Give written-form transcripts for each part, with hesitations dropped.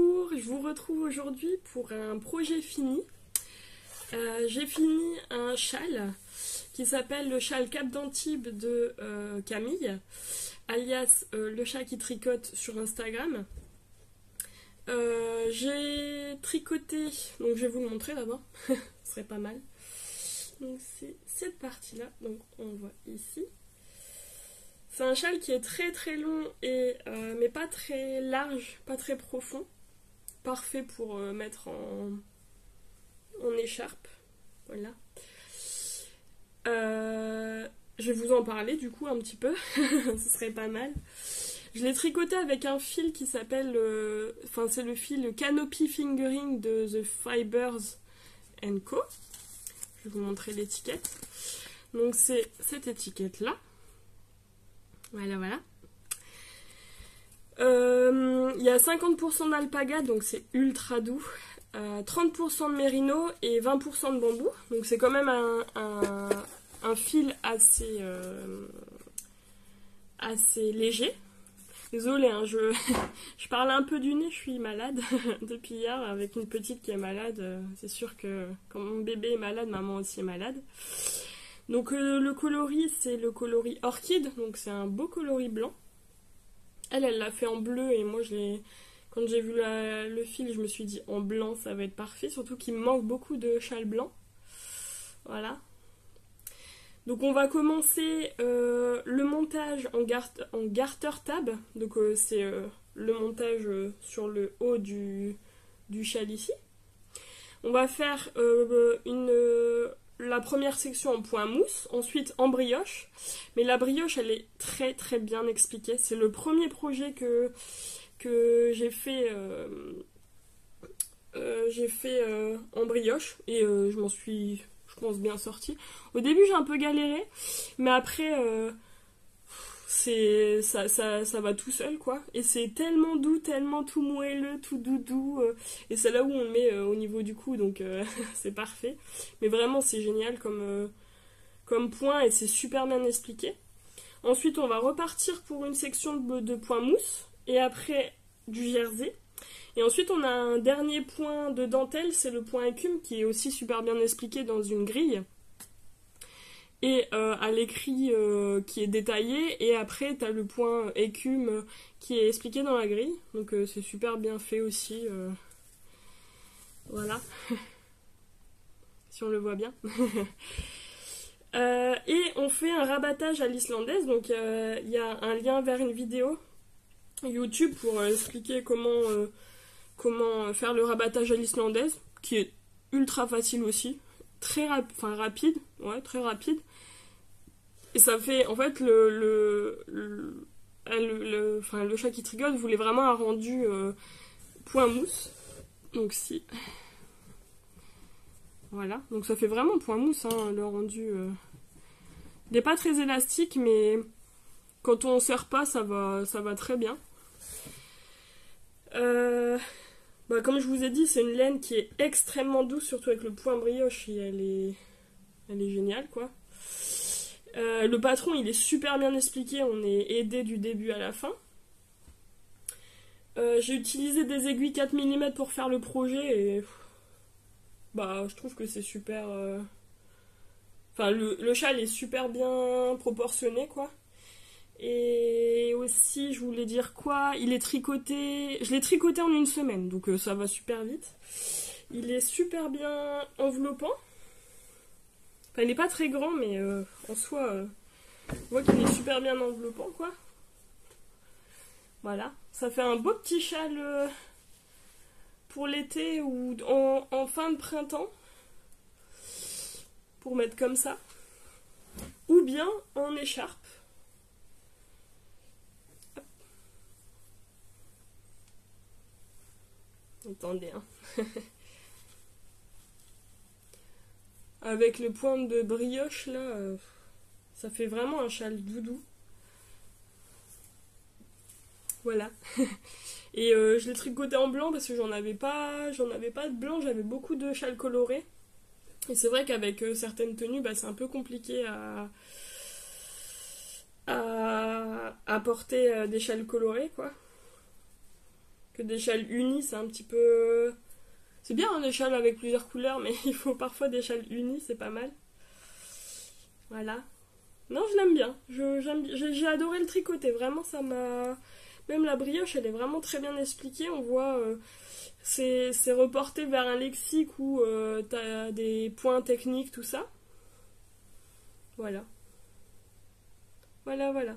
Bonjour, je vous retrouve aujourd'hui pour un projet fini. J'ai fini un châle qui s'appelle le châle Cap d'Antibes de Camille, alias le chat qui tricote sur Instagram. J'ai tricoté, donc je vais vous le montrer d'abord, ce serait pas mal. Donc c'est cette partie-là, donc on voit ici. C'est un châle qui est très très long et mais pas très large, pas très profond. Parfait pour mettre en écharpe. Voilà. Je vais vous en parler du coup un petit peu. Ce serait pas mal. Je l'ai tricoté avec un fil qui s'appelle... Enfin c'est le fil Canopy Fingering de The Fibers Co. Je vais vous montrer l'étiquette. Donc c'est cette étiquette là. Voilà, voilà. Il y a 50% d'alpaga, donc c'est ultra doux. 30% de mérino et 20% de bambou. Donc c'est quand même un fil assez léger. Désolée, hein, je parle un peu du nez, je suis malade depuis hier avec une petite qui est malade. C'est sûr que quand mon bébé est malade, maman aussi est malade. Donc le coloris, c'est le coloris orchide, donc c'est un beau coloris blanc. Elle l'a fait en bleu et moi quand j'ai vu le fil, je me suis dit en blanc ça va être parfait, surtout qu'il me manque beaucoup de châle blanc. Voilà. Donc on va commencer le montage en garter tab, donc c'est le montage sur le haut du châle ici. On va faire la première section en point mousse, ensuite en brioche. Mais la brioche, elle est très très bien expliquée. C'est le premier projet que j'ai fait, en brioche. Et je m'en suis, je pense, bien sortie. Au début, j'ai un peu galéré. Mais après, ça va tout seul, quoi. Et c'est tellement doux, tellement tout moelleux, tout doudou. Et c'est là où on le met au niveau du cou, donc c'est parfait. Mais vraiment, c'est génial comme point et c'est super bien expliqué. Ensuite, on va repartir pour une section de point mousse et après du jersey. Et ensuite, on a un dernier point de dentelle, c'est le point écume qui est aussi super bien expliqué dans une grille. Et à l'écrit qui est détaillé, et après t'as le point écume qui est expliqué dans la grille, donc c'est super bien fait aussi, voilà, si on le voit bien. Et on fait un rabattage à l'islandaise, donc il y a un lien vers une vidéo YouTube pour expliquer comment faire le rabattage à l'islandaise, qui est ultra facile aussi, rapide, ouais, très rapide. Et ça fait, en fait, le chat qui tricote voulait vraiment un rendu point mousse. Donc si... Voilà, donc ça fait vraiment point mousse, hein, le rendu. Il n'est pas très élastique, mais quand on ne serre pas, ça va très bien. Comme je vous ai dit, c'est une laine qui est extrêmement douce, surtout avec le point brioche, et elle est géniale, quoi. Le patron, il est super bien expliqué, on est aidé du début à la fin. J'ai utilisé des aiguilles 4 mm pour faire le projet et je trouve que c'est super... Enfin, le châle est super bien proportionné, quoi. Et aussi, je voulais dire quoi, il est tricoté... Je l'ai tricoté en une semaine, donc ça va super vite. Il est super bien enveloppant. Enfin, il n'est pas très grand, mais en soi, on voit qu'il est super bien enveloppant, quoi. Voilà, ça fait un beau petit châle pour l'été ou en fin de printemps, pour mettre comme ça. Ou bien en écharpe. Hop. Attendez, hein. Avec le point de brioche, là, ça fait vraiment un châle doudou. Voilà. Et je l'ai tricoté en blanc parce que j'en avais pas de blanc, j'avais beaucoup de châles colorés. Et c'est vrai qu'avec certaines tenues, c'est un peu compliqué à porter des châles colorés, quoi. Que des châles unis, c'est un petit peu... C'est bien hein, des châles avec plusieurs couleurs, mais il faut parfois des châles unis, c'est pas mal. Voilà. Non, je l'aime bien. J'ai adoré le tricoter. Vraiment, ça m'a... Même la brioche, elle est vraiment très bien expliquée. On voit... c'est reporté vers un lexique où t'as des points techniques, tout ça. Voilà. Voilà, voilà.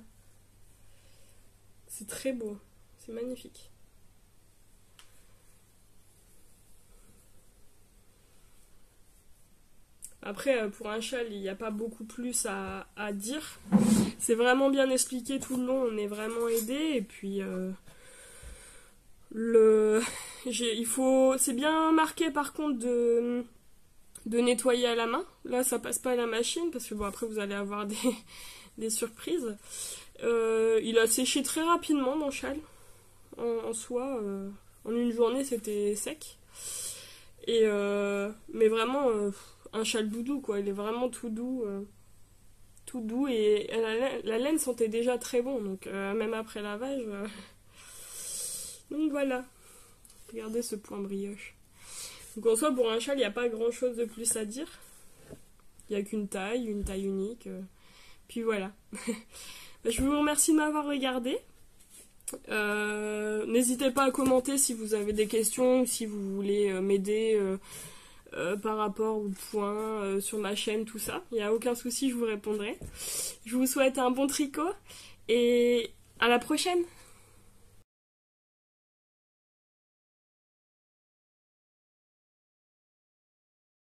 C'est très beau. C'est magnifique. Après, pour un châle, il n'y a pas beaucoup plus à dire. C'est vraiment bien expliqué tout le long, on est vraiment aidé. Et puis, c'est bien marqué par contre de nettoyer à la main. Là, ça passe pas à la machine parce que bon, après, vous allez avoir des surprises. Il a séché très rapidement mon châle. En soi, en une journée, c'était sec. Mais vraiment, un châle doudou, quoi. Il est vraiment tout doux et la laine sentait déjà très bon, donc même après lavage. Donc voilà. Regardez ce point brioche. Donc en soi, pour un châle, il n'y a pas grand chose de plus à dire. Il n'y a qu'une taille, une taille unique. Puis voilà. Je vous remercie de m'avoir regardé. N'hésitez pas à commenter si vous avez des questions ou si vous voulez m'aider par rapport aux points sur ma chaîne, tout ça. Il n'y a aucun souci, je vous répondrai. Je vous souhaite un bon tricot et à la prochaine!